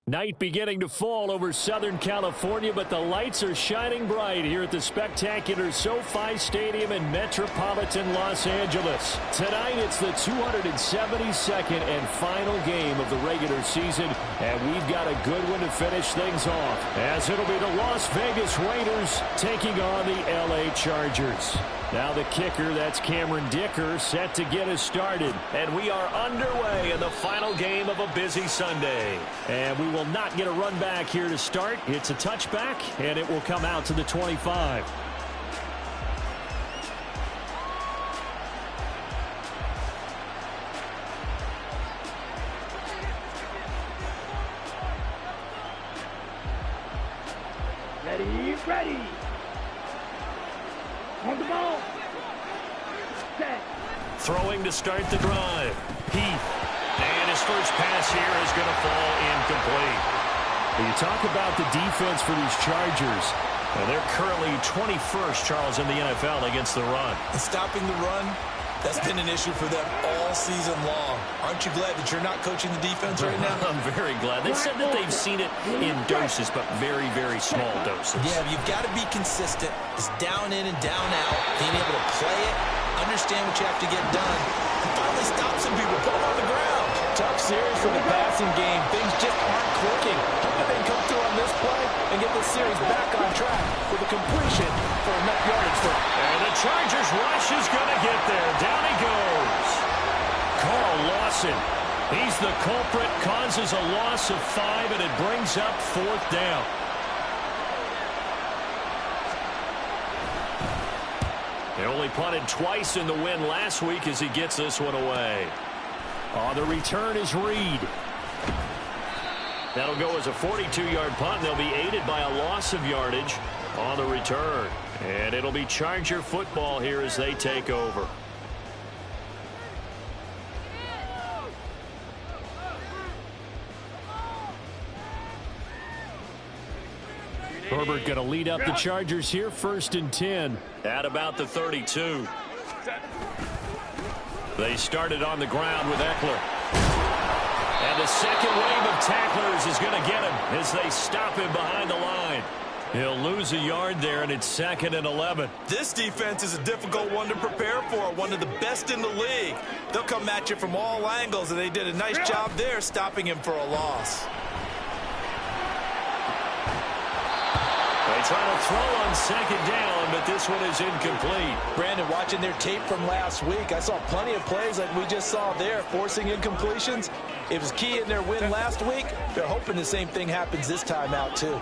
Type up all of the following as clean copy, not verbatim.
Night beginning to fall over Southern California, but the lights are shining bright here at the spectacular SoFi Stadium in metropolitan Los Angeles. Tonight, it's the 272nd and final game of the regular season, and we've got a good one to finish things off, as it'll be the Las Vegas Raiders taking on the LA Chargers. Now the kicker, that's Cameron Dicker, set to get us started. And we are underway in the final game of a busy Sunday. And we will not get a run back here to start. It's a touchback, and it will come out to the 25. Ready. On the ball. Set. Throwing to start the drive. Heath. And his first pass here is going to fall incomplete. When you talk about the defense for these Chargers, they're currently 21st, Charles, in the NFL against the run. And stopping the run, that's been an issue for them all season long. Aren't you glad that you're not coaching the defense right now? I'm very glad. They said that they've seen it in doses, but very, very small doses. Yeah, you've got to be consistent. It's down in and down out. Being able to play it, understand what you have to get done, and finally stop some people, put them on the ground. Tough series for the passing game. Things just aren't clicking. But they come through on this play and get the series back on track with a completion for enough yardage for him. And the Chargers rush is going to get there. Down he goes. Carl Lawson. He's the culprit, causes a loss of 5, and it brings up 4th down. They only punted twice in the win last week as he gets this one away. On the return is Reed. That'll go as a 42-yard punt. They'll be aided by a loss of yardage on the return. And it'll be Charger football here as they take over. Herbert going to lead up the Chargers here, 1st and 10. At about the 32. They started on the ground with Eckler. And the second wave of tacklers is going to get him as they stop him behind the line. He'll lose a yard there, and it's 2nd and 11. This defense is a difficult one to prepare for, one of the best in the league. They'll come at you from all angles, and they did a nice job there stopping him for a loss. They try to throw on 2nd down, but this one is incomplete. Brandon, watching their tape from last week, I saw plenty of plays like we just saw there, forcing incompletions. It was key in their win last week. They're hoping the same thing happens this time out, too.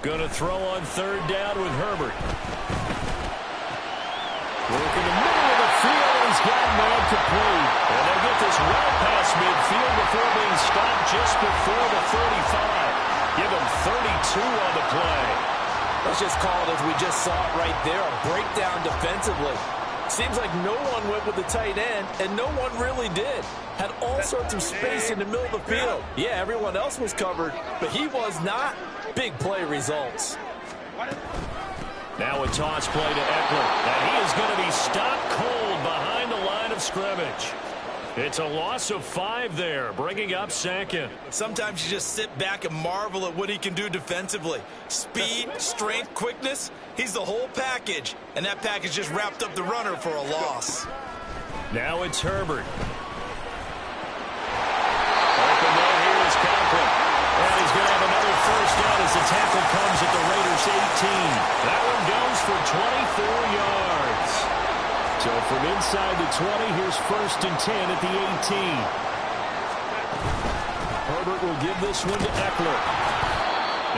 Going to throw on 3rd down with Herbert. Work in the middle of the field. He's got a man complete. And they'll get this well past midfield before being stopped just before the 35. Give him 32 on the play. Let's just call it as we just saw it right there, a breakdown defensively. Seems like no one went with the tight end, and no one really did. Had all sorts of space in the middle of the field. Yeah, everyone else was covered, but he was not. Big play results. Now a toss play to Eckler, and he is going to be stopped cold behind the line of scrimmage. It's a loss of 5 there, bringing up 2nd. Sometimes you just sit back and marvel at what he can do defensively. Speed, strength, quickness, he's the whole package. And that package just wrapped up the runner for a loss. Now it's Herbert. Open there, here is Conklin. And he's going to have another 1st down as the tackle comes at the Raiders' 18. That one goes for 24 yards. So from inside the 20, here's 1st and 10 at the 18. Herbert will give this one to Eckler.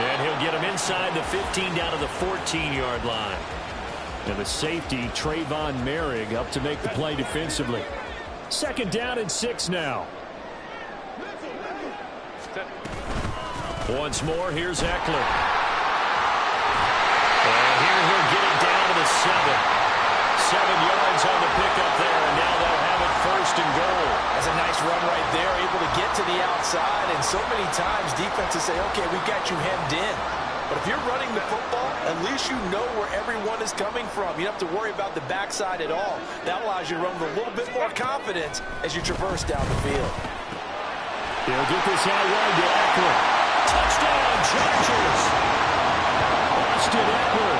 And he'll get him inside the 15 down to the 14-yard line. And the safety, Trayvon Merrick, up to make the play defensively. 2nd down and 6 now. Once more, here's Eckler. And here he'll get it down to the 7. 7 yards on the pickup there, and now they'll have it 1st and goal. That's a nice run right there, able to get to the outside, and so many times defenses say, okay, we've got you hemmed in. But if you're running the football, at least you know where everyone is coming from. You don't have to worry about the backside at all. That allows you to run with a little bit more confidence as you traverse down the field. He'll get this out wide to Eckler. Touchdown, Chargers! Austin Eckler,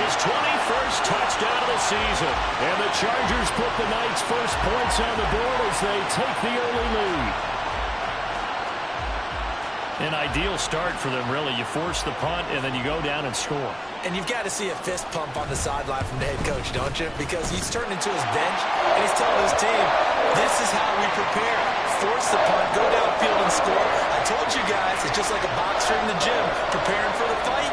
his 21st touchdown of the season. And the Chargers put the Knights' first points on the board as they take the early lead. An ideal start for them, really. You force the punt, and then you go down and score. And you've got to see a fist pump on the sideline from the head coach, don't you? Because he's turned into his bench, and he's telling his team, this is how we prepare. Force the punt, go downfield and score. I told you guys, it's just like a boxer in the gym preparing for the fight.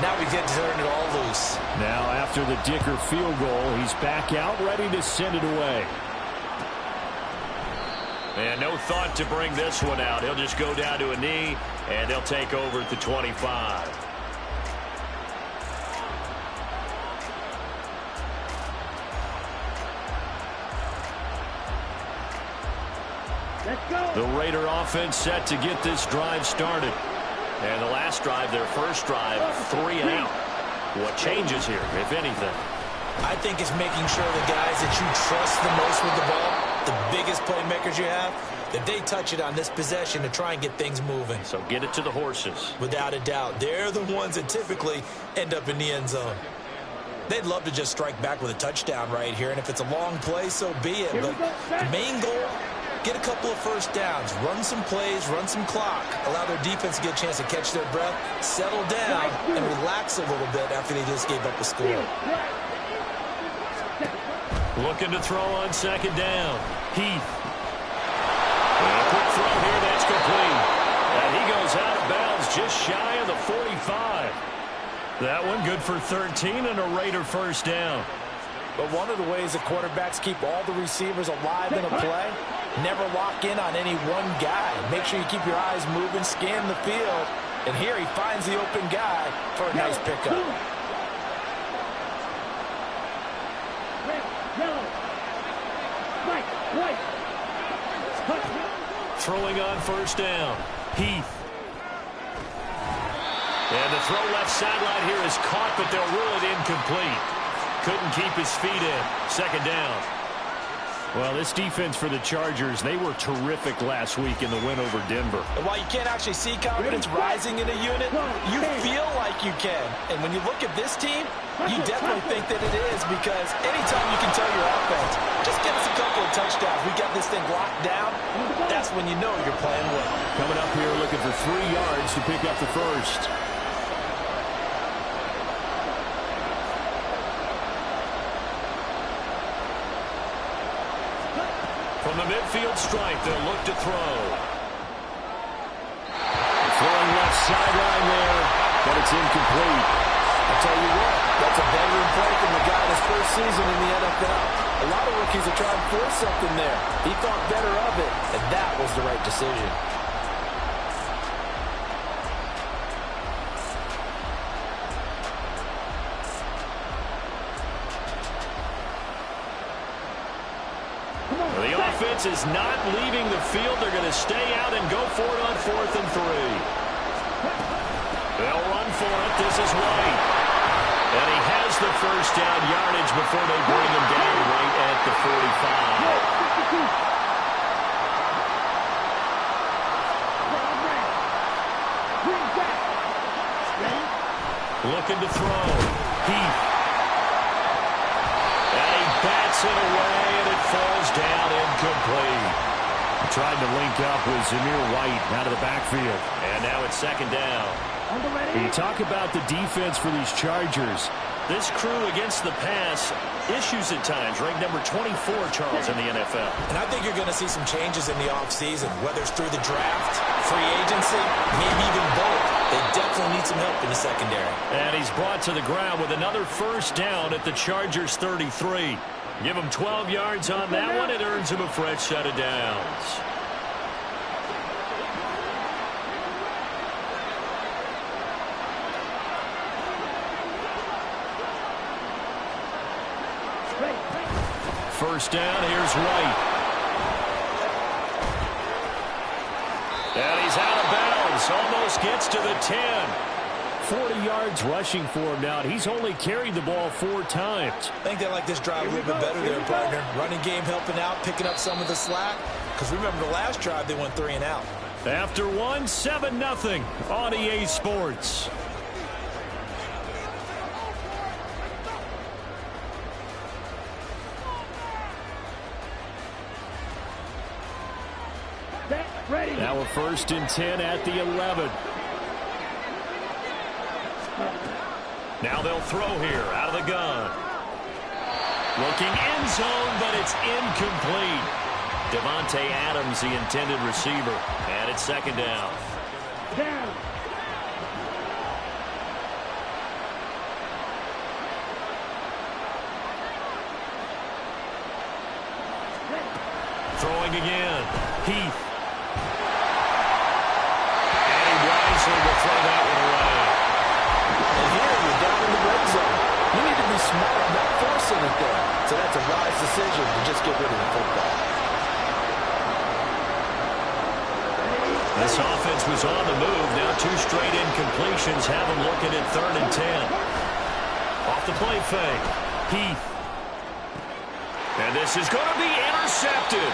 Now we get to turn it all loose. Now, after the Dicker field goal, he's back out, ready to send it away. And no thought to bring this one out. He'll just go down to a knee, and they'll take over at the 25. Let's go. The Raider offense set to get this drive started. And the last drive, their first drive, 3 and out. What changes here, if anything? I think it's making sure the guys that you trust the most with the ball, the biggest playmakers you have, that they touch it on this possession to try and get things moving. So get it to the horses. Without a doubt, they're the ones that typically end up in the end zone. They'd love to just strike back with a touchdown right here, and if it's a long play, so be it. But the main goal, get a couple of first downs, run some plays, run some clock, allow their defense to get a chance to catch their breath, settle down, and relax a little bit after they just gave up a score. Looking to throw on second down. Heath. And a quick throw here, that's complete. And he goes out of bounds just shy of the 45. That one good for 13 and a Raider first down. But one of the ways the quarterbacks keep all the receivers alive in a play, never lock in on any one guy. Make sure you keep your eyes moving, scan the field. And here he finds the open guy for a nice pickup. Throwing on first down. Heath. And the throw left sideline here is caught, but they'll rule it incomplete. Couldn't keep his feet in. Second down. Well, this defense for the Chargers, they were terrific last week in the win over Denver. And while you can't actually see confidence rising in a unit, you feel like you can. And when you look at this team, you definitely think that it is, because anytime you can tell your offense, just get us a couple of touchdowns, we got this thing locked down, that's when you know you're playing well. Coming up here looking for 3 yards to pick up the first. From the midfield stripe, they'll look to throw. Throwing left sideline there, but it's incomplete. I'll tell you what, that's a veteran play from the guy in his first season in the NFL. A lot of rookies are trying to force something there. He thought better of it, and that was the right decision. The offense is not leaving the field. They're going to stay out and go for it on 4th and 3. They'll run for it. This is White. And he has the first down yardage before they bring him down right at the 45. Looking to throw. Heath. And he bats it away, and it falls down incomplete. Tried to link up with Zamir White out of the backfield. And now it's second down. You talk about the defense for these Chargers. This crew against the pass, issues at times. Ranked number 24, Charles, in the NFL. And I think you're going to see some changes in the offseason, whether it's through the draft, free agency, maybe even both. They definitely need some help in the secondary. And he's brought to the ground with another first down at the Chargers 33. Give him 12 yards on that one. It earns him a fresh set of downs. First down, here's White. And he's out of bounds. Almost gets to the 10. 40 yards rushing for him now, and he's only carried the ball 4 times. I think they like this drive a little bit better there, partner. Running game helping out, picking up some of the slack. Because remember, the last drive, they went 3 and out. After 1, 7-0 on EA Sports. Ready. Now a 1st and 10 at the 11. Now they'll throw here out of the gun. Looking end zone, but it's incomplete. Devontae Adams, the intended receiver. And it's 2nd down. Down. Throwing again. Heath. And he wisely will throw that one away. And here you're down in the red zone. You need to be smart, not forcing it there. So that's a wise decision to just get rid of the football. This offense was on the move. Now 2 straight incompletions have them looking at 3rd and 10. Off the play fake. Heath. And this is going to be intercepted.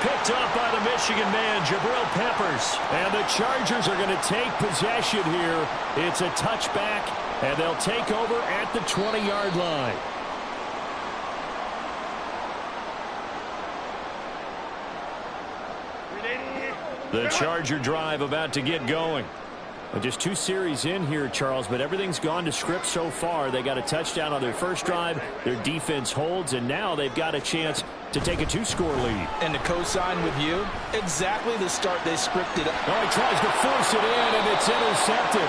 Picked up by the Michigan man, Jabril Peppers. And the Chargers are going to take possession here. It's a touchback, and they'll take over at the 20-yard line. The Charger drive about to get going. Just 2 series in here, Charles, but everything's gone to script so far. They got a touchdown on their first drive. Their defense holds, and now they've got a chance to take a 2-score lead. And to co-sign with you, exactly the start they scripted. Oh, he tries to force it in, and it's intercepted.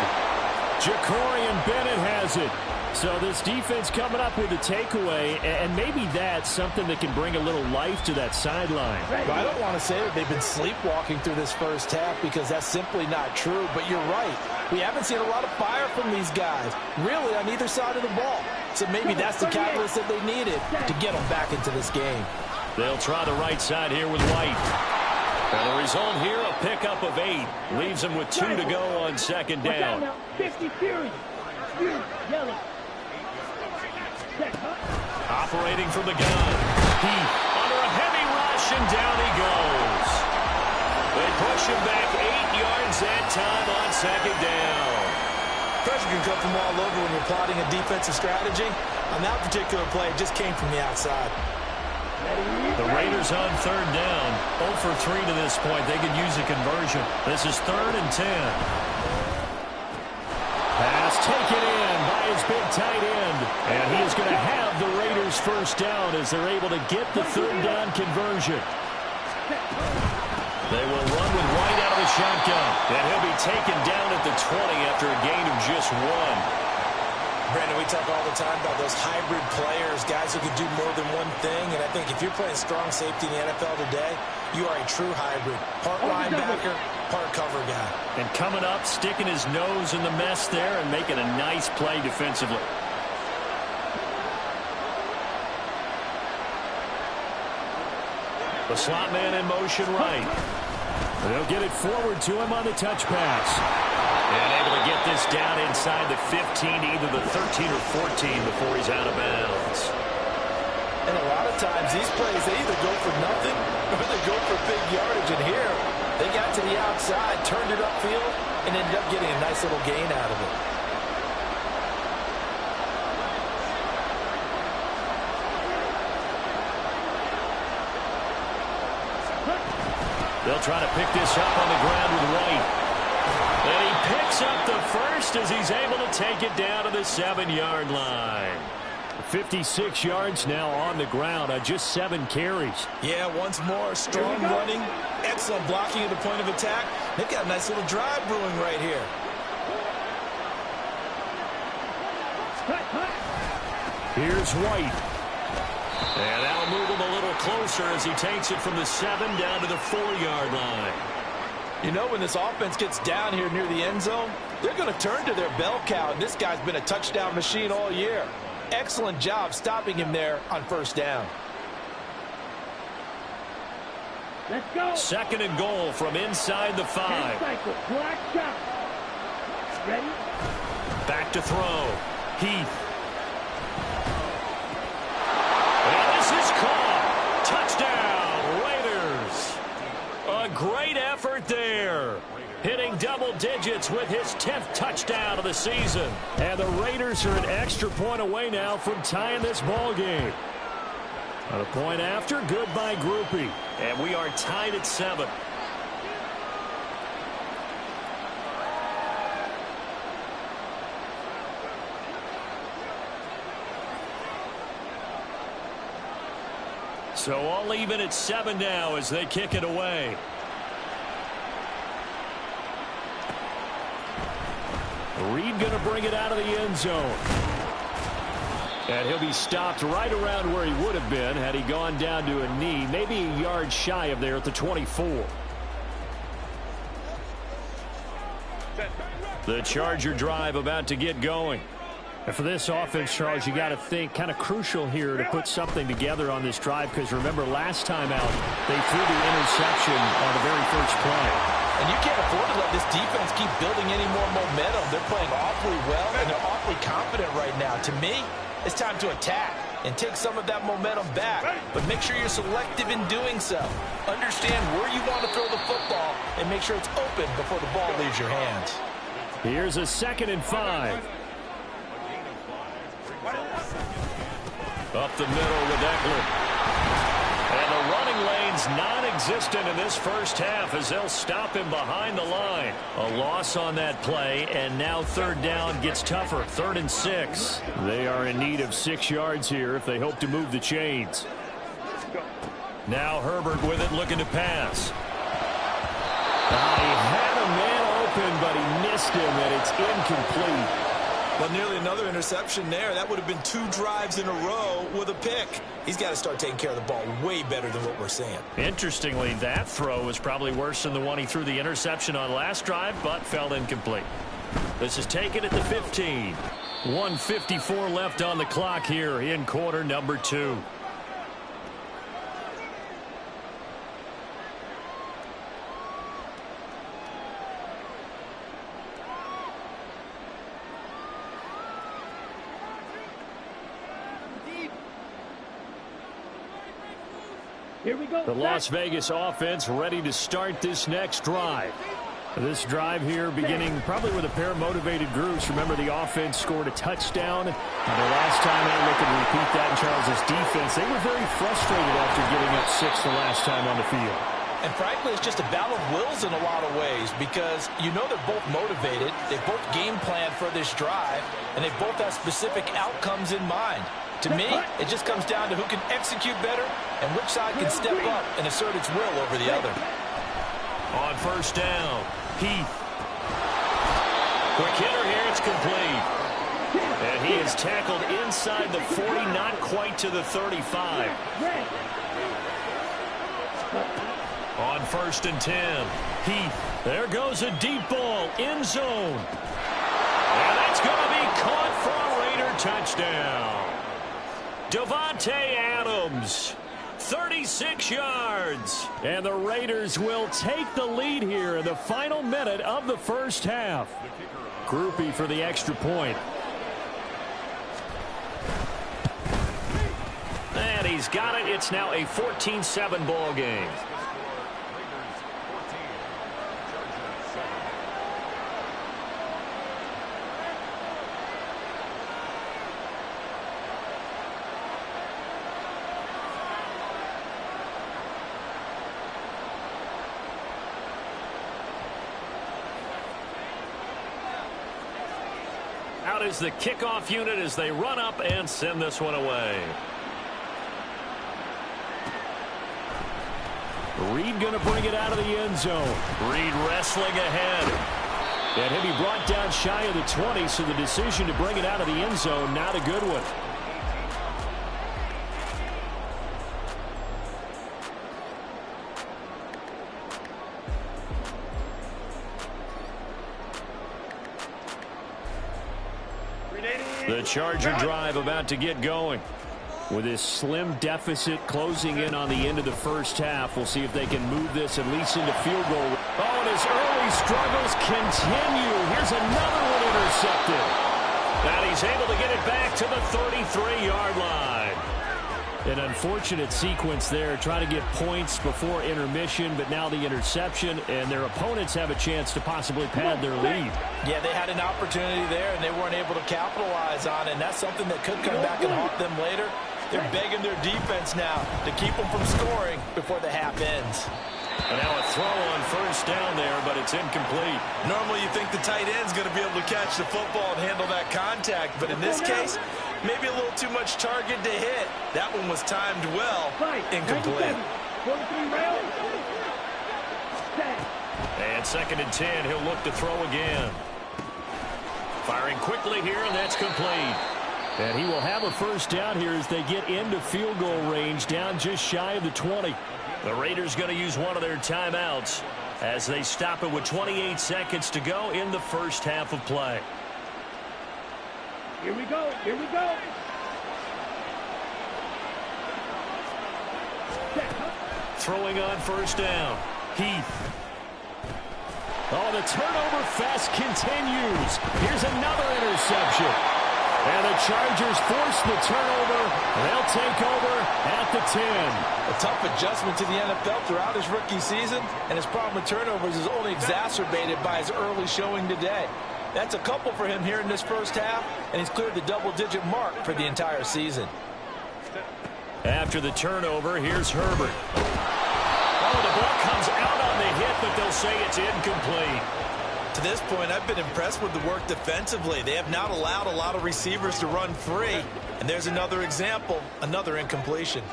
Jacorian Bennett has it. So this defense coming up with a takeaway, and maybe that's something that can bring a little life to that sideline. Well, I don't want to say that they've been sleepwalking through this first half because that's simply not true, but you're right. We haven't seen a lot of fire from these guys, really, on either side of the ball. So maybe that's the catalyst that they needed to get them back into this game. They'll try the right side here with White. And the result here, a pickup of 8. Leaves them with 2 to go on 2nd down. 50 Fury. Yellow. Operating from the gun. Heath under a heavy rush, and down he goes. They push him back 8 yards that time on 2nd down. Pressure can come from all over when you're plotting a defensive strategy. On that particular play, it just came from the outside. The Raiders on 3rd down. 0 for 3 to this point. They could use a conversion. This is 3rd and 10. Pass taken in by his big tight end. And he is going to have the Raiders 1st down as they're able to get the 3rd down conversion. They will run with White out of the shotgun. And he'll be taken down at the 20 after a gain of just 1. Brandon, we talk all the time about those hybrid players, guys who can do more than one thing. And I think if you're playing strong safety in the NFL today, you are a true hybrid. Part linebacker, part cover guy. And coming up, sticking his nose in the mess there and making a nice play defensively. The slot man in motion right. They'll get it forward to him on the touch pass. And able to get this down inside the 15, either the 13 or 14 before he's out of bounds. And a lot of times these plays, they either go for nothing or they go for big yardage. And here, they got to the outside, turned it upfield, and ended up getting a nice little gain out of it. They'll try to pick this up on the ground with White. And he picks up the first as he's able to take it down to the 7-yard line. 56 yards now on the ground on just 7 carries. Yeah, once more, strong running, excellent blocking at the point of attack. They've got a nice little drive brewing right here. Here's White. And that'll move him a little closer as he takes it from the 7 down to the 4-yard line. You know, when this offense gets down here near the end zone, they're going to turn to their bell cow, and this guy's been a touchdown machine all year. Excellent job stopping him there on 1st down. Let's go. 2nd and goal from inside the 5. Black shot. Ready? to throw. Heath. And this is caught. Touchdown, Raiders. A great effort there. Hitting double digits with his 10th touchdown of the season. And the Raiders are an extra point away now from tying this ball game. A point after, good by Grupe. And we are tied at 7. So all even at 7 now as they kick it away. Reed going to bring it out of the end zone. And he'll be stopped right around where he would have been had he gone down to a knee, maybe a yard shy of there at the 24. The Charger drive about to get going. And for this offense, Charles, you got to think kind of crucial here to put something together on this drive, because remember last time out they threw the interception on the very first play. And you can't afford to let this defense keep building any more momentum. They're playing awfully well, and they're awfully confident right now. To me, it's time to attack and take some of that momentum back. But make sure you're selective in doing so. Understand where you want to throw the football and make sure it's open before the ball leaves your hands. Here's a 2nd and 5. Up the middle with Eckler. And the running lane's non-existent in this first half as they'll stop him behind the line. A loss on that play, and now 3rd down gets tougher. 3rd and 6. They are in need of 6 yards here if they hope to move the chains. Now Herbert with it, looking to pass. He had a man open, but he missed him, and it's incomplete. Well, nearly another interception there. That would have been 2 drives in a row with a pick. He's got to start taking care of the ball way better than what we're seeing. Interestingly, that throw was probably worse than the one he threw the interception on last drive, but fell incomplete. This is taken at the 15. 1:54 left on the clock here in quarter number 2. Here we go. The Las Vegas offense ready to start this next drive. This drive here beginning probably with a pair of motivated groups. Remember, the offense scored a touchdown. And the last time out, look and repeat that in Charles's defense. They were very frustrated after giving up 6 the last time on the field. And frankly, it's just a battle of wills in a lot of ways, because you know they're both motivated. They both game planned for this drive, and they both have specific outcomes in mind. To me, it just comes down to who can execute better and which side can step up and assert its will over the other. On 1st down, Heath. Quick hitter here, it's complete. And he is tackled inside the 40, not quite to the 35. On 1st and 10, Heath. There goes a deep ball, end zone. And that's going to be caught for a Raider touchdown. Davante Adams, 36 yards. And the Raiders will take the lead here in the final minute of the first half. Grupe for the extra point. And he's got it. It's now a 14-7 ball game. Out is the kickoff unit as they run up and send this one away. Reed going to bring it out of the end zone. Reed wrestling ahead. And he'll be brought down shy of the 20, so the decision to bring it out of the end zone, not a good one. The Charger drive about to get going. With this slim deficit closing in on the end of the first half, we'll see if they can move this at least into field goal. Oh, and his early struggles continue. Here's another one intercepted. And he's able to get it back to the 33-yard line. An unfortunate sequence there, trying to get points before intermission, but now the interception, and their opponents have a chance to possibly pad their lead. Yeah, they had an opportunity there, and they weren't able to capitalize on it, and that's something that could come back and haunt them later. They're begging their defense now to keep them from scoring before the half ends. And now a throw on first down there, but it's incomplete. Normally you think the tight end's going to be able to catch the football and handle that contact, but in this case, maybe a little too much target to hit. That one was timed well. Incomplete. And 2nd and 10, he'll look to throw again. Firing quickly here, and that's complete. And he will have a first down here as they get into field goal range, down just shy of the 20. The Raiders going to use one of their timeouts as they stop it with 28 seconds to go in the first half of play. Here we go. Here we go. Throwing on first down. Heath. Oh, the turnover fest continues. Here's another interception. And the Chargers force the turnover. They'll take over at the 10. A tough adjustment to the NFL throughout his rookie season, and his problem with turnovers is only exacerbated by his early showing today. That's a couple for him here in this first half, and he's cleared the double-digit mark for the entire season. After the turnover, here's Herbert. Oh, the ball comes out on the hit, but they'll say it's incomplete. To this point, I've been impressed with the work defensively. They have not allowed a lot of receivers to run free. And there's another example, another incompletion.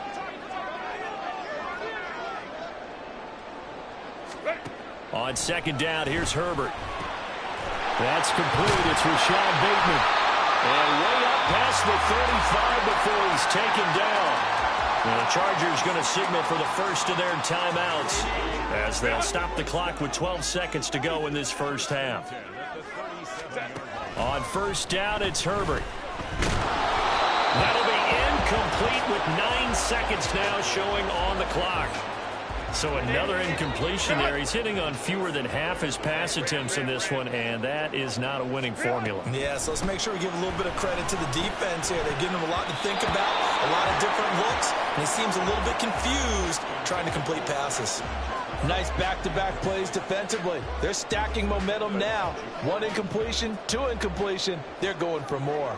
On 2nd down, here's Herbert. That's complete. It's Rashad Bateman. And way up past the 35 before he's taken down. And the Chargers going to signal for the first of their timeouts as they'll stop the clock with 12 seconds to go in this first half. On first down, it's Herbert. That'll be incomplete with 9 seconds now showing on the clock. So another incompletion there. He's hitting on fewer than half his pass attempts in this one, and that is not a winning formula. Yeah, so let's make sure we give a little bit of credit to the defense here. They're giving him a lot to think about, a lot of different looks, and he seems a little bit confused trying to complete passes. Nice back-to-back plays defensively. They're stacking momentum now. 1 incompletion, 2 incompletion. They're going for more.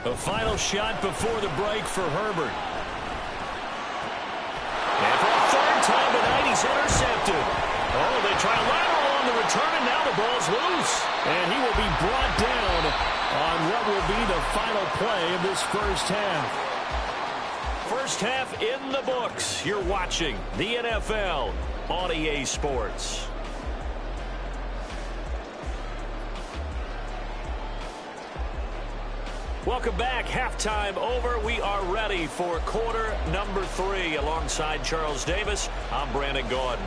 A final shot before the break for Herbert. And for the 3rd time tonight, he's intercepted. Oh, they try lateral on the return, and now the ball's loose. And he will be brought down on what will be the final play of this first half. First half in the books. You're watching the NFL on EA Sports. Welcome back. Halftime over. We are ready for quarter number 3. Alongside Charles Davis, I'm Brandon Gaudin.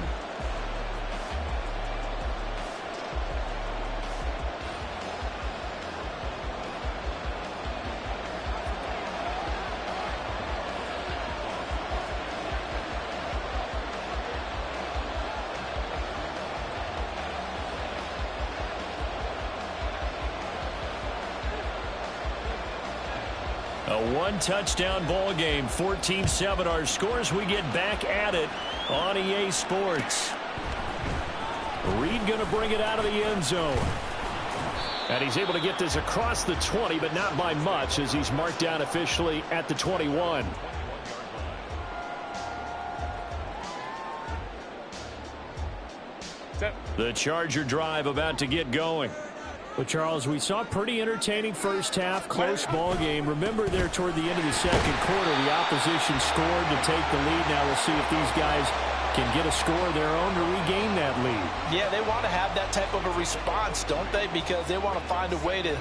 A 1-touchdown ball game, 14-7 our scores. We get back at it on EA Sports. Reed going to bring it out of the end zone. And he's able to get this across the 20, but not by much as he's marked down officially at the 21. The Charger drive about to get going. Well, Charles, we saw a pretty entertaining first half, close ball game. Remember there toward the end of the second quarter, the opposition scored to take the lead. Now we'll see if these guys can get a score of their own to regain that lead. Yeah, they want to have that type of a response, don't they? Because they want to find a way to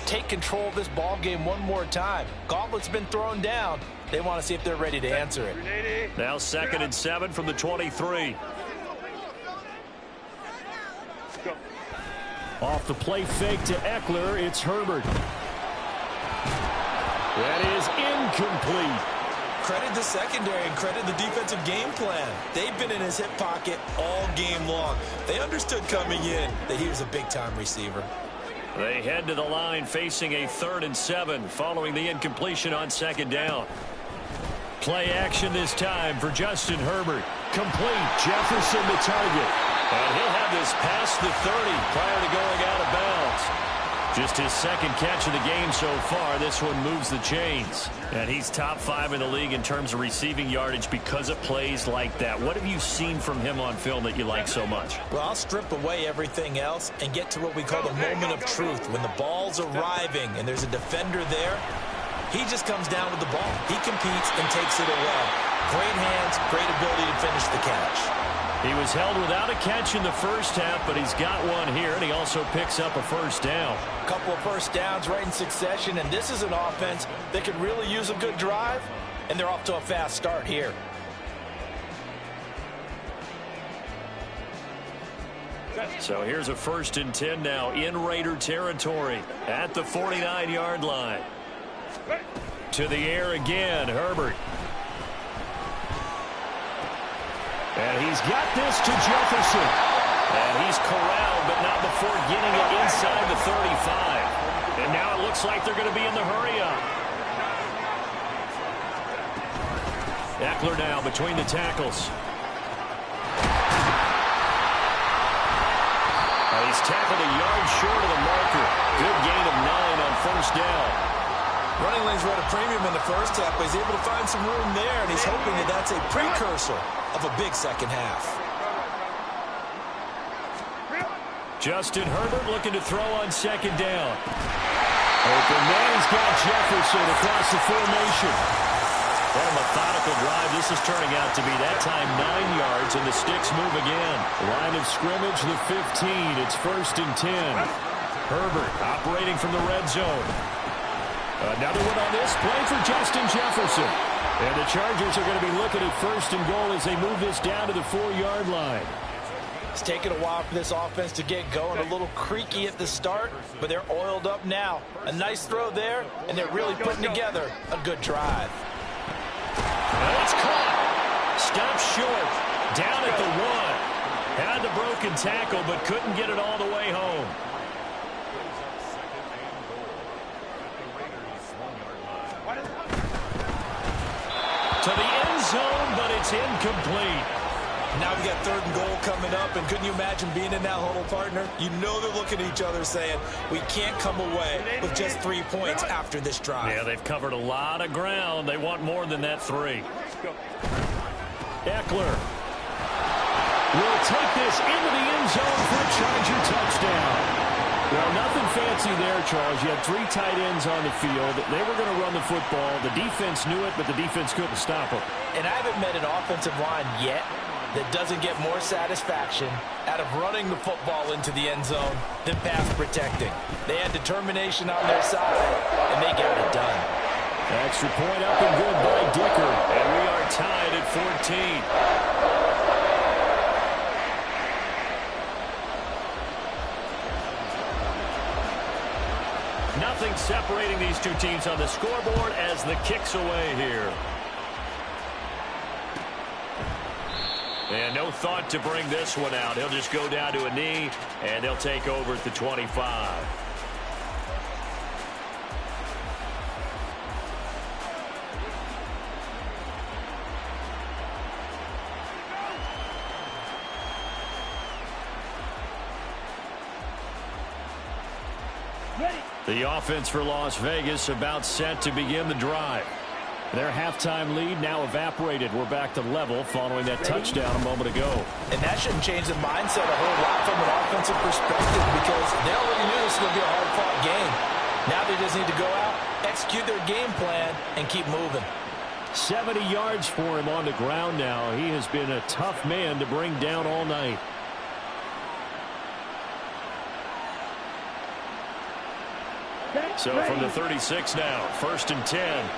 take control of this ball game one more time. Gauntlet's been thrown down. They want to see if they're ready to answer it. Now 2nd and 7 from the 23. Off the play fake to Eckler, it's Herbert. That is incomplete. Credit the secondary and credit the defensive game plan. They've been in his hip pocket all game long. They understood coming in that he was a big-time receiver. They head to the line facing a 3rd and 7 following the incompletion on 2nd down. Play action this time for Justin Herbert. Complete. Jefferson the target. And he'll have this past the 30 prior to going out of bounds. Just his 2nd catch of the game so far. This one moves the chains. And he's top 5 in the league in terms of receiving yardage because of plays like that. What have you seen from him on film that you like so much? Well, I'll strip away everything else and get to what we call the moment of truth. When the ball's arriving and there's a defender there, he just comes down with the ball. He competes and takes it away. Great hands, great ability to finish the catch. He was held without a catch in the first half, but he's got one here, and he also picks up a 1st down. A couple of 1st downs right in succession, and this is an offense that could really use a good drive, and they're off to a fast start here. So here's a 1st and 10 now in Raider territory at the 49-yard line. To the air again, Herbert. And he's got this to Jefferson. And he's corralled, but not before getting it inside the 35. And now it looks like they're going to be in the hurry-up. Eckler now between the tackles. He's tackled a yard short of the marker. Good gain of 9 on 1st down. Running lanes were at a premium in the first half, but he's able to find some room there, and he's hoping that that's a precursor of a big 2nd half. Justin Herbert looking to throw on 2nd down. Open man, he's got Jefferson across the formation. What a methodical drive this is turning out to be. That time 9 yards, and the sticks move again. Line of scrimmage, the 15. It's 1st and 10. Herbert operating from the red zone. Another one on this play for Justin Jefferson. And the Chargers are going to be looking at 1st and goal as they move this down to the 4-yard line. It's taken a while for this offense to get going. A little creaky at the start, but they're oiled up now. A nice throw there, and they're really putting together a good drive. Now it's caught. Stopped short. Down at the 1. Had the broken tackle, but couldn't get it all the way home. To the end zone, but it's incomplete. Now we got 3rd and goal coming up, and couldn't you imagine being in that huddle, partner? You know they're looking at each other saying, we can't come away with just 3 points after this drive. Yeah, they've covered a lot of ground. They want more than that 3. Eckler will take this into the end zone for a Charger touchdown. Well, nothing fancy there, Charles. You had 3 tight ends on the field. They were going to run the football. The defense knew it, but the defense couldn't stop them. And I haven't met an offensive line yet that doesn't get more satisfaction out of running the football into the end zone than pass protecting. They had determination on their side, and they got it done. Extra point up and good by Dicker. And we are tied at 14. Nothing separating these two teams on the scoreboard as the kick's away here. And no thought to bring this one out. He'll just go down to a knee, and they'll take over at the 25. The offense for Las Vegas about set to begin the drive. Their halftime lead now evaporated. We're back to level following that touchdown a moment ago. And that shouldn't change the mindset a whole lot from an offensive perspective because they already knew this was going to be a hard-fought game. Now they just need to go out, execute their game plan, and keep moving. 70 yards for him on the ground now. He has been a tough man to bring down all night. So from the 36 now, 1st and 10.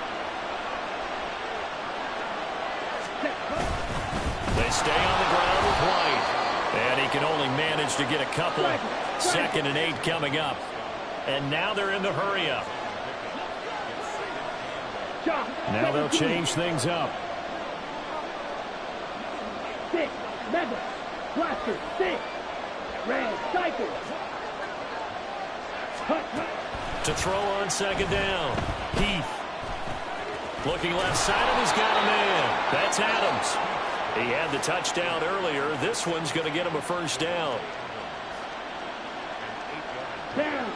They stay on the ground with White. And he can only manage to get a couple. 2nd and 8 coming up. And now they're in the hurry-up. Now they'll change things up. 6, Mega, Blaster, 6, Red, Cycle. To throw on second down. Heath. Looking left side, and he's got a man. That's Adams. He had the touchdown earlier. This one's going to get him a first down. Down.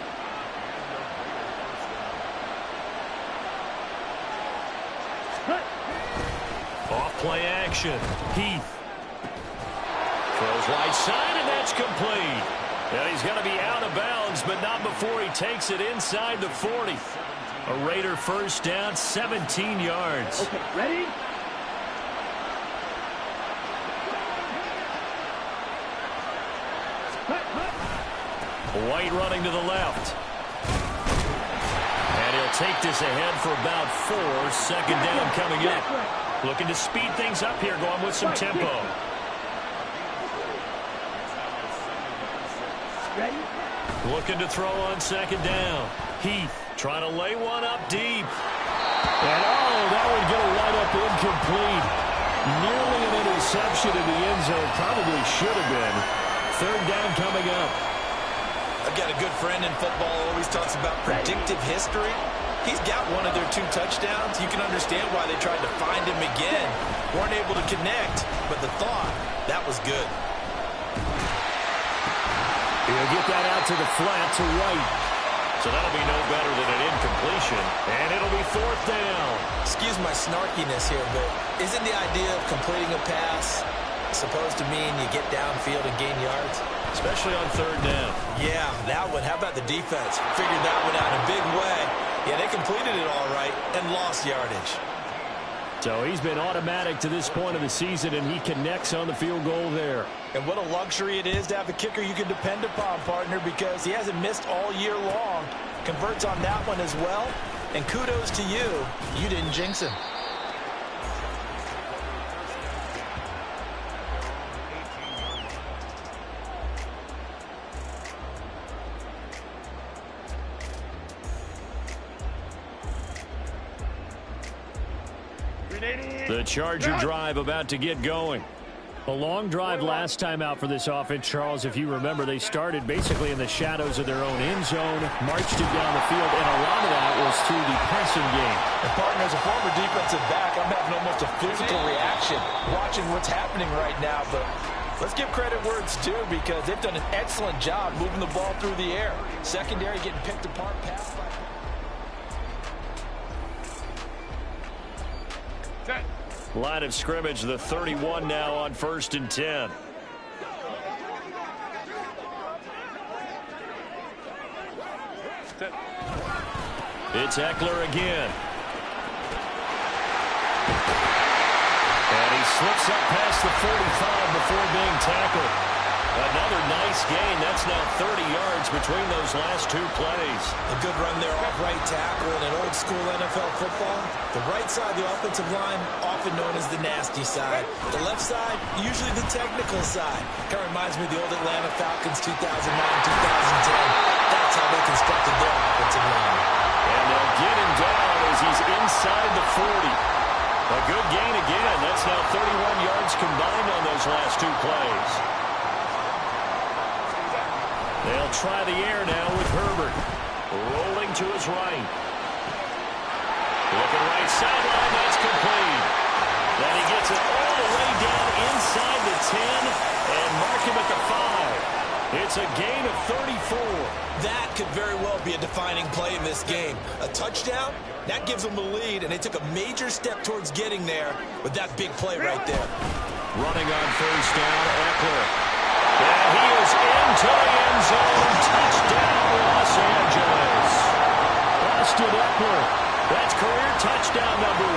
Off play action. Heath. Throws right side, and that's complete. And he's going to be out of bounds, but not before he takes it inside the 40. A Raider first down, 17 yards. Okay, ready? White running to the left. And he'll take this ahead for about 4. Second down coming up. Looking to speed things up here, going with some tempo. Ready? Looking to throw on second down. Heath trying to lay one up deep. And that would get a wide up incomplete. Nearly an interception in the end zone. Probably should have been. Third down coming up. I've got a good friend in football, always talks about predictive history. He's got one of their 2 touchdowns. You can understand why they tried to find him again. Weren't able to connect, but the thought, that was good. He'll get that out to the flat to White. So that'll be no better than an incompletion. And it'll be 4th down. Excuse my snarkiness here, but isn't the idea of completing a pass supposed to mean you get downfield and gain yards? Especially on third down. Yeah, that one. How about the defense? Figured that one out in a big way. Yeah, they completed it all right and lost yardage. So he's been automatic to this point of the season, and he connects on the field goal there. And what a luxury it is to have a kicker you can depend upon, partner, because he hasn't missed all year long. Converts on that one as well. And kudos to you. You didn't jinx him. The Charger drive about to get going. A long drive last time out for this offense, Charles. If you remember, they started basically in the shadows of their own end zone, marched it down the field, and a lot of that was through the passing game. And partner, as a former defensive back, I'm having almost a physical reaction watching what's happening right now. But let's give credit where it's due, because they've done an excellent job moving the ball through the air. Secondary getting picked apart, pass by. Line of scrimmage, the 31 now on 1st and 10. It's Eckler again. And he slips up past the 45 before being tackled. Another nice gain. That's now 30 yards between those last 2 plays. A good run there off right tackle in an old school NFL football. The right side of the offensive line, often known as the nasty side. The left side, usually the technical side. Kind of reminds me of the old Atlanta Falcons 2009, 2010. That's how they constructed their offensive line. And they'll get him down as he's inside the 40. A good gain again. That's now 31 yards combined on those last 2 plays. They'll try the air now with Herbert. Rolling to his right. Looking right sideline, that's complete. Then he gets it all the way down inside the 10 and mark him at the 5. It's a gain of 34. That could very well be a defining play in this game. A touchdown, that gives them the lead, and they took a major step towards getting there with that big play right there. Running on first down, Eckler. And he is into the end zone. Touchdown, Los Angeles. Austin Eckler. That's career touchdown number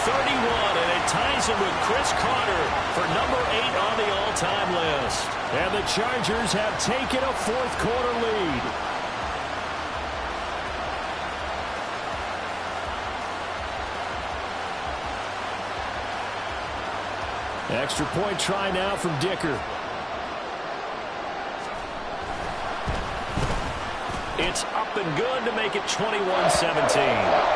131, and it ties him with Chris Carter for number 8 on the all-time list. And the Chargers have taken a 4th quarter lead. Extra point try now from Dicker. It's up and good to make it 21-17.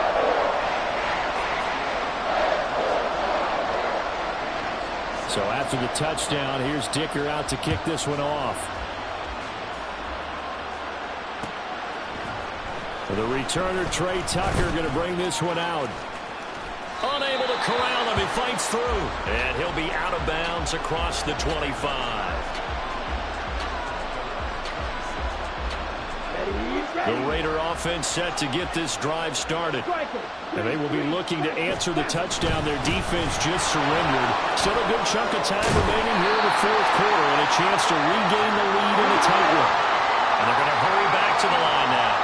So after the touchdown, here's Dicker out to kick this one off. The returner, Trey Tucker, going to bring this one out. Unable to corral him. He fights through. And he'll be out of bounds across the 25. The Raider offense set to get this drive started. And they will be looking to answer the touchdown their defense just surrendered. Still a good chunk of time remaining here in the fourth quarter and a chance to regain the lead in the tight one. And they're going to hurry back to the line now.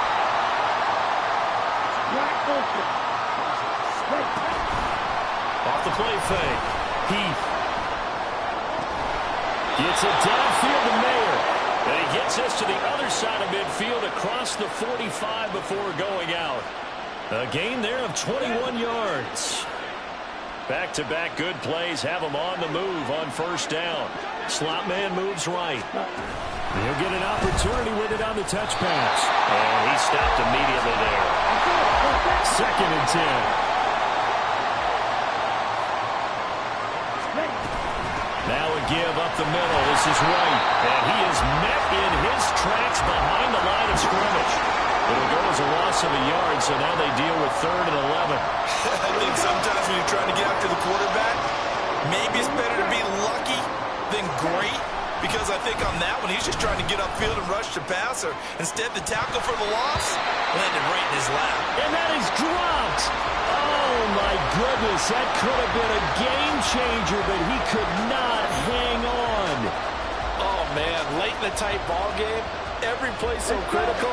Off the play fake. Heath gets it downfield to Mayer. And he gets us to the other side of midfield across the 45 before going out. A gain there of 21 yards. Back-to-back good plays have him on the move on first down. Slot man moves right. He'll get an opportunity with it on the touch pass. And he stopped immediately there. 2nd and 10. Now a give up the middle. This is Wright. And he is met in his tracks behind the line of scrimmage. It'll go as a loss of a yard, so now they deal with 3rd and 11. I think sometimes when you're trying to get after the quarterback, maybe it's better to be lucky than great. Because I think on that one, he's just trying to get upfield and rush the passer. Instead, the tackle for the loss landed right in his lap. And that is dropped. Oh, my goodness. That could have been a game changer, but he could not hang on. Oh, man. Late in the tight ball game, every play so critical.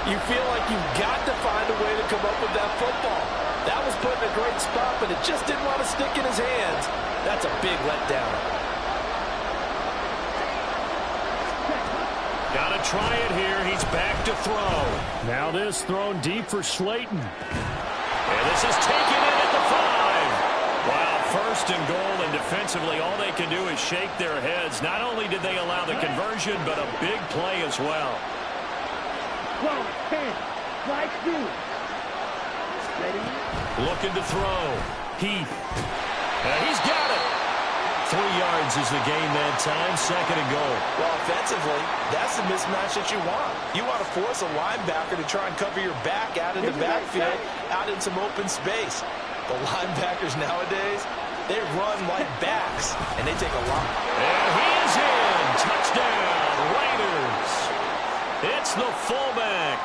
You feel like you've got to find a way to come up with that football. That was put in a great spot, but it just didn't want to stick in his hands. That's a big letdown. Got to try it here. He's back to throw. Now this thrown deep for Slayton. And this is taken in at the 5. Wow, 1st and goal, and defensively all they can do is shake their heads. Not only did they allow the conversion, but a big play as well. 12, 10, slide through. Ready? Looking to throw. Heath. And he's got it. 3 yards is the gain that time. 2nd and goal. Well, offensively, that's the mismatch that you want. You want to force a linebacker to try and cover your back out in the backfield, out in some open space. The linebackers nowadays, they run like backs, and they take a lot. And he is in. Touchdown, Raiders. It's the fullback.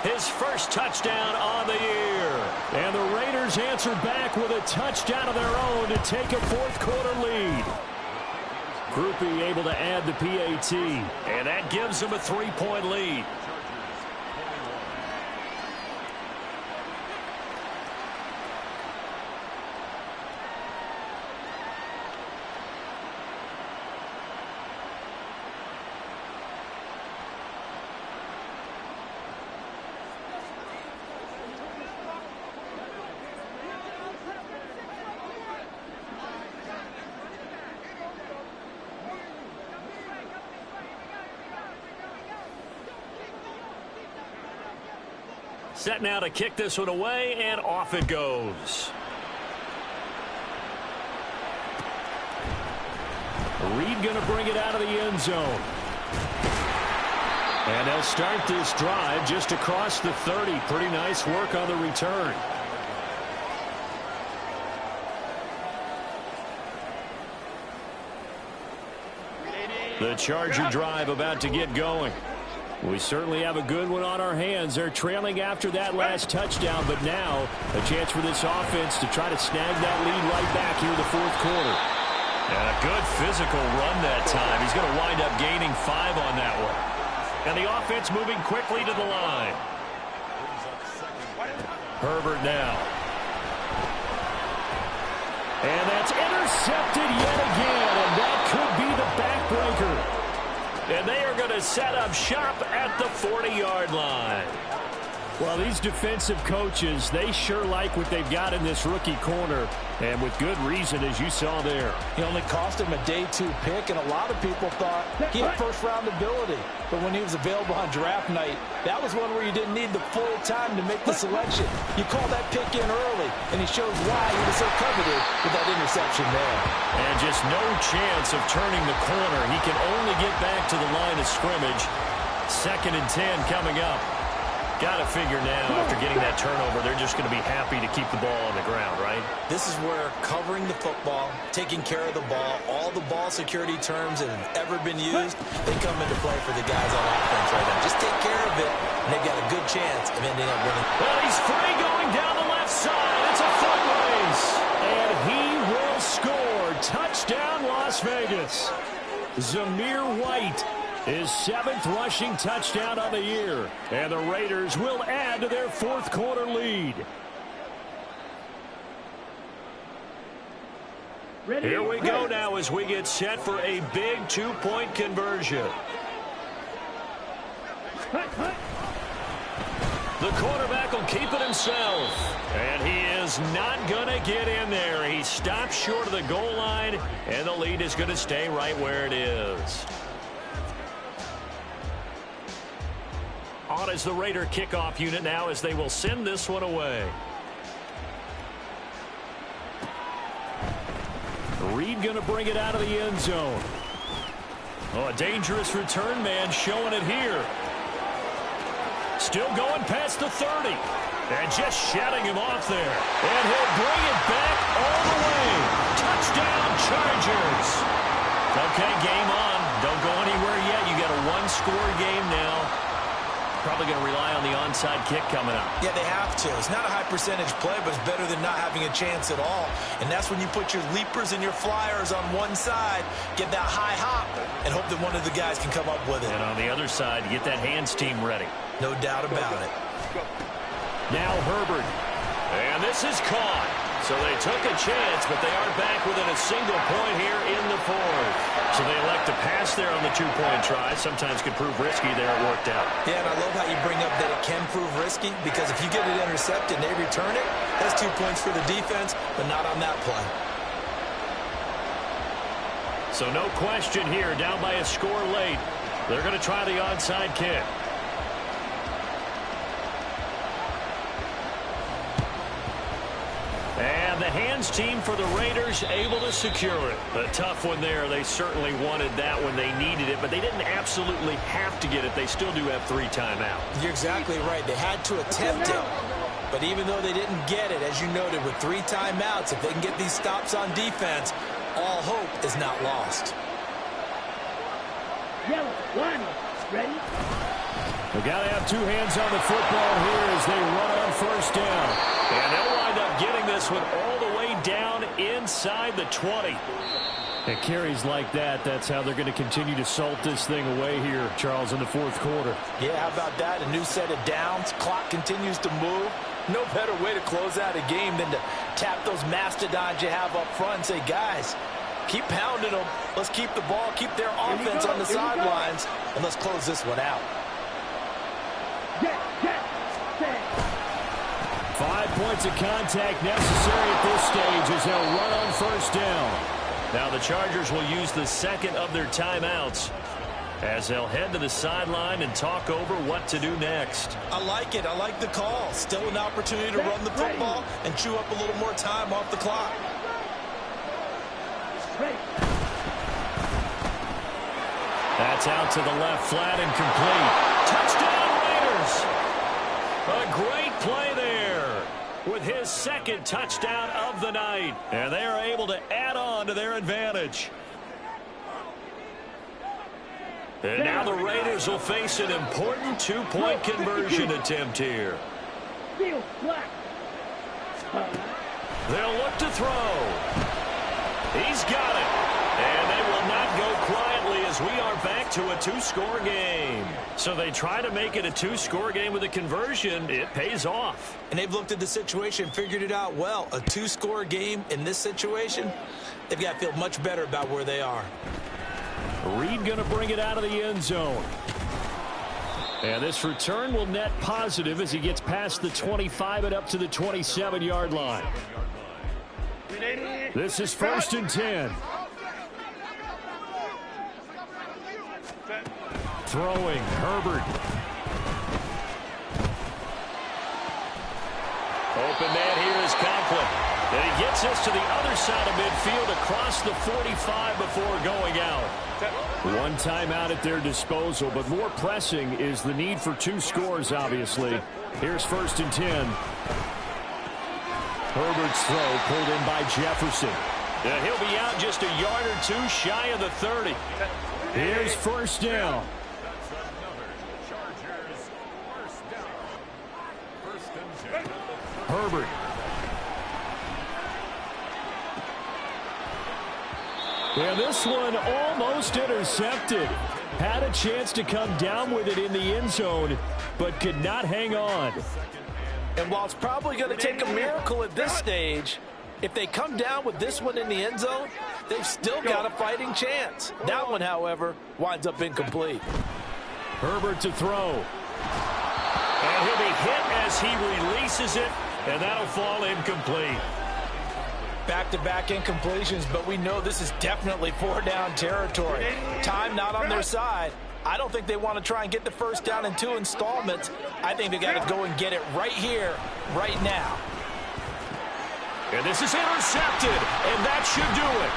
His first touchdown on the year. And the Raiders answer back with a touchdown of their own to take a fourth quarter lead. Groupie able to add the PAT. And that gives them a 3-point lead. Set now to kick this one away, and off it goes. Reed going to bring it out of the end zone. And they'll start this drive just across the 30. Pretty nice work on the return. The Charger drive about to get going. We certainly have a good one on our hands. They're trailing after that last touchdown, but now a chance for this offense to try to snag that lead right back here in the fourth quarter. And a good physical run that time. He's going to wind up gaining 5 on that one. And the offense moving quickly to the line. Herbert now. And that's intercepted yet again, and that could be the backbreaker. And they are going to set up shop at the 40-yard line. Well, these defensive coaches, they sure like what they've got in this rookie corner, and with good reason, as you saw there. He only cost him a day 2 pick, and a lot of people thought he had first-round ability. But when he was available on draft night, that was one where you didn't need the full time to make the selection. You call that pick in early, and he shows why he was so coveted with that interception there. And just no chance of turning the corner. He can only get back to the line of scrimmage. 2nd and 10 coming up. Got to figure now, after getting that turnover, they're just going to be happy to keep the ball on the ground, right? This is where covering the football, taking care of the ball, all the ball security terms that have ever been used, they come into play for the guys on offense right now. Just take care of it, and they've got a good chance of ending up winning. Well, he's free going down the left side. It's a foot race. And he will score. Touchdown, Las Vegas. Zamir White, his 7th rushing touchdown of the year. And the Raiders will add to their 4th quarter lead. Here we go now as we get set for a big 2-point conversion. The quarterback will keep it himself. And he is not going to get in there. He stops short of the goal line, and the lead is going to stay right where it is. On is the Raider kickoff unit now as they will send this one away. Reed going to bring it out of the end zone. Oh, a dangerous return man showing it here. Still going past the 30. And just shutting him off there. And he'll bring it back all the way. Touchdown, Chargers. Okay, game on. Don't go anywhere yet. You got a 1-score game now. Probably going to rely on the onside kick coming up. Yeah, they have to. It's not a high percentage play, but it's better than not having a chance at all. And that's when you put your leapers and your flyers on one side, get that high hop, and hope that one of the guys can come up with it. And on the other side, get that hands team ready. No doubt about it. Now Herbert. And this is caught. So they took a chance, but they are back within a single point here in the 4th. So they elect to pass there on the 2-point try. Sometimes could prove risky there. It worked out. Yeah, and I love how you bring up that it can prove risky, because if you get it intercepted and they return it, that's 2 points for the defense, but not on that play. So no question here, down by a score late. They're going to try the onside kick. And the hands team for the Raiders able to secure it. A tough one there. They certainly wanted that when they needed it, but they didn't absolutely have to get it. They still do have 3 timeouts. You're exactly right. They had to attempt it, but even though they didn't get it, as you noted, with 3 timeouts, if they can get these stops on defense, all hope is not lost. Yellow, one, ready? They got to have 2 hands on the football here as they run on 1st down. And they'll wind up getting this one all the way down inside the 20. It carries like that. That's how they're going to continue to salt this thing away here, Charles, in the 4th quarter. Yeah, how about that? A new set of downs. Clock continues to move. No better way to close out a game than to tap those mastodons you have up front and say, guys, keep pounding them. Let's keep the ball, keep their offense on the sidelines, and let's close this one out. 5 points of contact necessary at this stage as they'll run on 1st down. Now the Chargers will use the 2nd of their timeouts as they'll head to the sideline and talk over what to do next. I like it. I like the call. Still an opportunity to run the football and chew up a little more time off the clock. That's out to the left, flat and complete. Touchdown, Raiders! A great play there with his 2nd touchdown of the night. And they are able to add on to their advantage. And now the Raiders will face an important 2-point conversion attempt here. They'll look to throw. He's got it. And they will not go quietly as we are back to a 2-score game. So they try to make it a 2-score game with a conversion. It pays off. And they've looked at the situation, figured it out well. A 2-score game in this situation, they've got to feel much better about where they are. Reed going to bring it out of the end zone. And this return will net positive as he gets past the 25 and up to the 27-yard line. This is 1st and 10. Throwing, Herbert. Open man here is Conklin. And he gets us to the other side of midfield across the 45 before going out. One timeout at their disposal, but more pressing is the need for 2 scores, obviously. Here's 1st and 10. Herbert's throw pulled in by Jefferson. He'll be out just a yard or 2 shy of the 30. Here's 1st down. Herbert. And this one almost intercepted. Had a chance to come down with it in the end zone, but could not hang on. And while it's probably going to take a miracle at this stage, if they come down with this one in the end zone, they've still got a fighting chance. That one, however, winds up incomplete. Herbert to throw. And he'll be hit as he releases it, and that'll fall incomplete. Back-to-back incompletions, but we know this is definitely 4-down territory. Time not on their side. I don't think they want to try and get the 1st down in 2 installments. I think they got to go and get it right here, right now. And this is intercepted, and that should do it.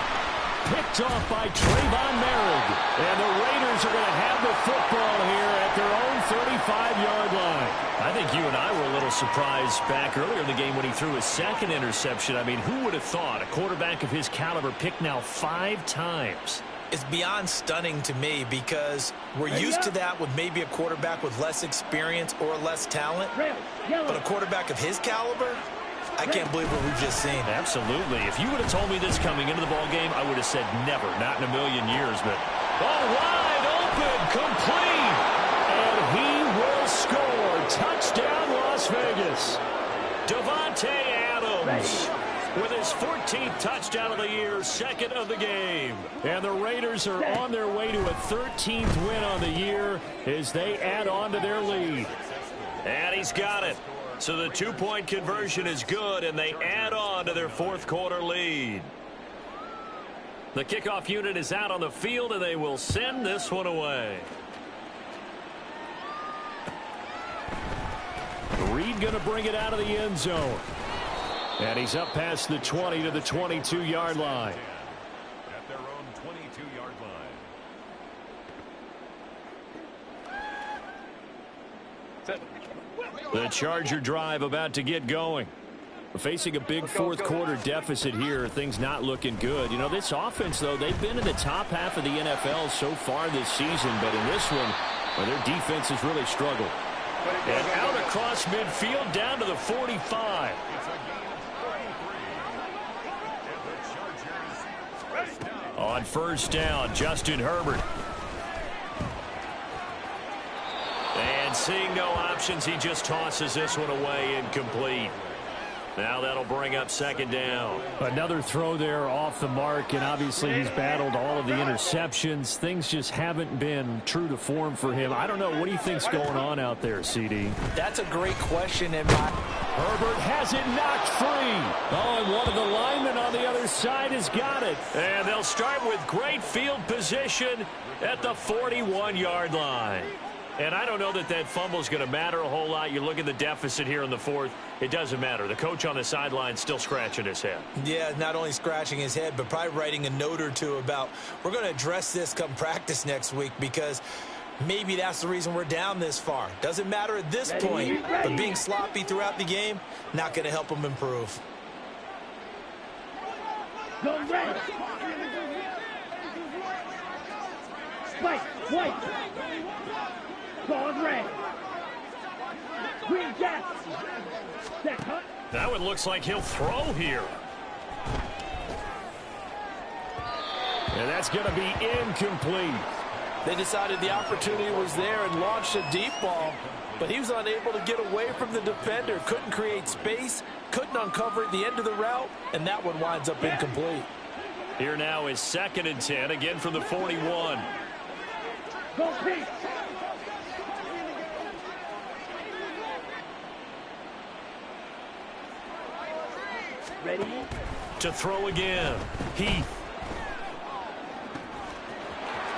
Picked off by Trayvon Merrick. And the Raiders are going to have the football here at their own 35-yard line. I think you and I were a little surprised back earlier in the game when he threw his 2nd interception. I mean, who would have thought a quarterback of his caliber picked now 5 times? It's beyond stunning to me because we're used to that with maybe a quarterback with less experience or less talent. But a quarterback of his caliber, I can't believe what we've just seen. Absolutely. If you would have told me this coming into the ball game, I would have said never, not in a million years. But wide open, complete, and he will score. Touchdown, Las Vegas. Davante Adams with his 14th touchdown of the year, 2nd of the game. And the Raiders are on their way to a 13th win on the year as they add on to their lead. And he's got it. So the 2-point conversion is good, and they add on to their 4th quarter lead. The kickoff unit is out on the field, and they will send this one away. Reed going to bring it out of the end zone. And he's up past the 20 to the 22-yard line. At their own 22-yard line. The Charger drive about to get going. Facing a big 4th quarter deficit here, things not looking good. You know, this offense, though, they've been in the top half of the NFL so far this season, but in this one, well, their defense has really struggled. And out across midfield down to the 45. On 1st down, Justin Herbert. And seeing no options, he just tosses this one away, incomplete. Now that'll bring up 2nd down. Another throw there off the mark, and obviously he's battled all of the interceptions. Things just haven't been true to form for him. I don't know. What do you think's going on out there, CD? That's a great question. Herbert has it knocked free. Oh, and one of the linemen on the other side has got it. And they'll start with great field position at the 41-yard line. And I don't know that that fumble is going to matter a whole lot. You look at the deficit here in the 4th. It doesn't matter. The coach on the sideline still scratching his head. Yeah, not only scratching his head, but probably writing a note or two about we're going to address this come practice next week because maybe that's the reason we're down this far. Doesn't matter at this point, but being sloppy throughout the game, not going to help them improve. Go red. Spike, white. Gone red. Green gas. That cut. That one looks like he'll throw here. And that's going to be incomplete. They decided the opportunity was there and launched a deep ball, but he was unable to get away from the defender. Couldn't create space, couldn't uncover at the end of the route, and that one winds up incomplete. Here now is 2nd and 10, again from the 41. Go Pete. Ready? To throw again. Heath.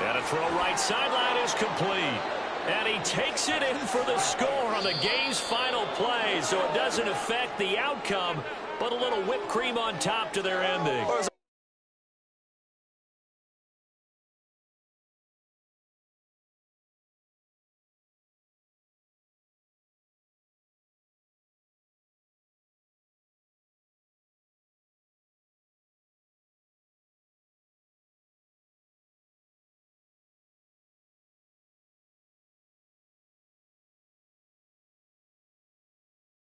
And a throw right sideline is complete. And he takes it in for the score on the game's final play, so it doesn't affect the outcome, but a little whipped cream on top to their ending. Or as